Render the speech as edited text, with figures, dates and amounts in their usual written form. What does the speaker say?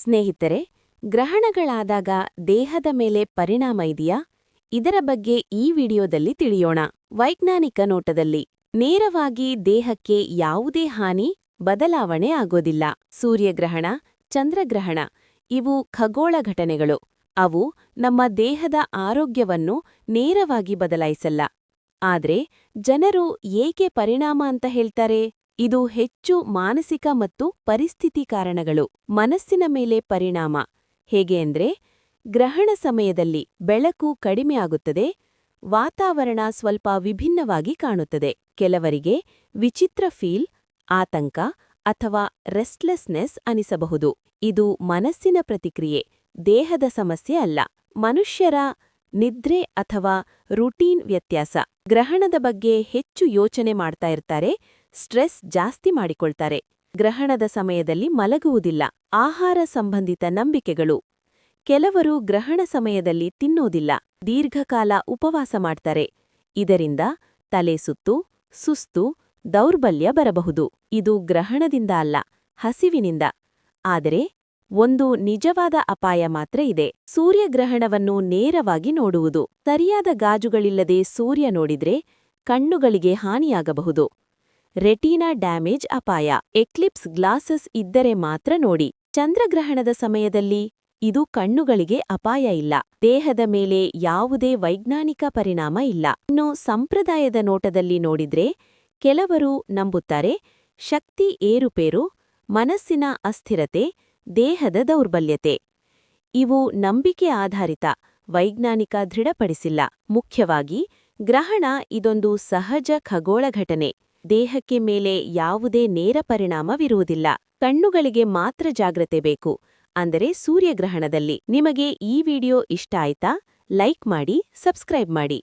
ಸ್ನೇಹಿತರೆ, ಗ್ರಹಣಗಳಾದಾಗ ದೇಹದ ಮೇಲೆ ಪರಿಣಾಮ ಇದೆಯಾ? ಇದರ ಬಗ್ಗೆ ಈ ವಿಡಿಯೋದಲ್ಲಿ ತಿಳಿಯೋಣ. ವೈಜ್ಞಾನಿಕ ನೋಟದಲ್ಲಿ ನೇರವಾಗಿ ದೇಹಕ್ಕೆ ಯಾವುದೇ ಹಾನಿ, ಬದಲಾವಣೆ ಆಗೋದಿಲ್ಲ. ಸೂರ್ಯಗ್ರಹಣ, ಚಂದ್ರಗ್ರಹಣ ಇವು ಖಗೋಳ ಘಟನೆಗಳು. ಅವು ನಮ್ಮ ದೇಹದ ಆರೋಗ್ಯವನ್ನು ನೇರವಾಗಿ ಬದಲಾಯಿಸಲ್ಲ. ಆದ್ರೆ ಜನರು ಏಕೆ ಪರಿಣಾಮ ಅಂತ ಹೇಳ್ತಾರೆ? ಇದು ಹೆಚ್ಚು ಮಾನಸಿಕ ಮತ್ತು ಪರಿಸ್ಥಿತಿ ಕಾರಣಗಳು. ಮನಸ್ಸಿನ ಮೇಲೆ ಪರಿಣಾಮ ಹೇಗೆ ಅಂದ್ರೆ, ಗ್ರಹಣ ಸಮಯದಲ್ಲಿ ಬೆಳಕು ಕಡಿಮೆ ಆಗುತ್ತದೆ, ವಾತಾವರಣ ಸ್ವಲ್ಪ ವಿಭಿನ್ನವಾಗಿ ಕಾಣುತ್ತದೆ. ಕೆಲವರಿಗೆ ವಿಚಿತ್ರ ಫೀಲ್, ಆತಂಕ ಅಥವಾ ರೆಸ್ಟ್ಲೆಸ್ನೆಸ್ ಅನಿಸಬಹುದು. ಇದು ಮನಸ್ಸಿನ ಪ್ರತಿಕ್ರಿಯೆ, ದೇಹದ ಸಮಸ್ಯೆ ಅಲ್ಲ. ಮನುಷ್ಯರ ನಿದ್ರೆ ಅಥವಾ ರುಟೀನ್ ವ್ಯತ್ಯಾಸ. ಗ್ರಹಣದ ಬಗ್ಗೆ ಹೆಚ್ಚು ಯೋಚನೆ ಮಾಡ್ತಾ ಇರ್ತಾರೆ, ಸ್ಟ್ರೆಸ್ ಜಾಸ್ತಿ ಮಾಡಿಕೊಳ್ತಾರೆ. ಗ್ರಹಣದ ಸಮಯದಲ್ಲಿ ಮಲಗುವುದಿಲ್ಲ. ಆಹಾರ ಸಂಬಂಧಿತ ನಂಬಿಕೆಗಳು. ಕೆಲವರು ಗ್ರಹಣ ಸಮಯದಲ್ಲಿ ತಿನ್ನೋದಿಲ್ಲ, ದೀರ್ಘಕಾಲ ಉಪವಾಸ ಮಾಡ್ತಾರೆ. ಇದರಿಂದ ತಲೆಸುತ್ತು, ಸುಸ್ತು, ದೌರ್ಬಲ್ಯ ಬರಬಹುದು. ಇದು ಗ್ರಹಣದಿಂದ ಅಲ್ಲ, ಹಸಿವಿನಿಂದ. ಆದರೆ ಒಂದು ನಿಜವಾದ ಅಪಾಯ ಮಾತ್ರ ಇದೆ. ಸೂರ್ಯಗ್ರಹಣವನ್ನು ನೇರವಾಗಿ ನೋಡುವುದು. ಸರಿಯಾದ ಗಾಜುಗಳಿಲ್ಲದೆ ಸೂರ್ಯ ನೋಡಿದ್ರೆ ಕಣ್ಣುಗಳಿಗೆ ಹಾನಿಯಾಗಬಹುದು. ರೆಟಿನಾ ಡ್ಯಾಮೇಜ್ ಅಪಾಯ. ಎಕ್ಲಿಪ್ಸ್ ಗ್ಲಾಸಸ್ ಇದ್ದರೆ ಮಾತ್ರ ನೋಡಿ. ಚಂದ್ರಗ್ರಹಣದ ಸಮಯದಲ್ಲಿ ಇದು ಕಣ್ಣುಗಳಿಗೆ ಅಪಾಯ ಇಲ್ಲ. ದೇಹದ ಮೇಲೆ ಯಾವುದೇ ವೈಜ್ಞಾನಿಕ ಪರಿಣಾಮ ಇಲ್ಲ. ಇನ್ನು ಸಂಪ್ರದಾಯದ ನೋಟದಲ್ಲಿ ನೋಡಿದ್ರೆ ಕೆಲವರು ನಂಬುತ್ತಾರೆ, ಶಕ್ತಿ ಏರುಪೇರು, ಮನಸ್ಸಿನ ಅಸ್ಥಿರತೆ, ದೇಹದ ದೌರ್ಬಲ್ಯತೆ. ಇವು ನಂಬಿಕೆ ಆಧಾರಿತ, ವೈಜ್ಞಾನಿಕ ದೃಢಪಡಿಸಿಲ್ಲ. ಮುಖ್ಯವಾಗಿ ಗ್ರಹಣ ಇದೊಂದು ಸಹಜ ಖಗೋಳ ಘಟನೆ. ದೇಹಕ್ಕೆ ಮೇಲೆ ಯಾವುದೇ ನೇರ ಪರಿಣಾಮವಿರುವುದಿಲ್ಲ. ಕಣ್ಣುಗಳಿಗೆ ಮಾತ್ರ ಜಾಗ್ರತೆ ಬೇಕು, ಅಂದರೆ ಸೂರ್ಯಗ್ರಹಣದಲ್ಲಿ. ನಿಮಗೆ ಈ ವಿಡಿಯೋ ಇಷ್ಟ ಆಯ್ತಾ? ಲೈಕ್ ಮಾಡಿ, ಸಬ್ಸ್ಕ್ರೈಬ್ ಮಾಡಿ.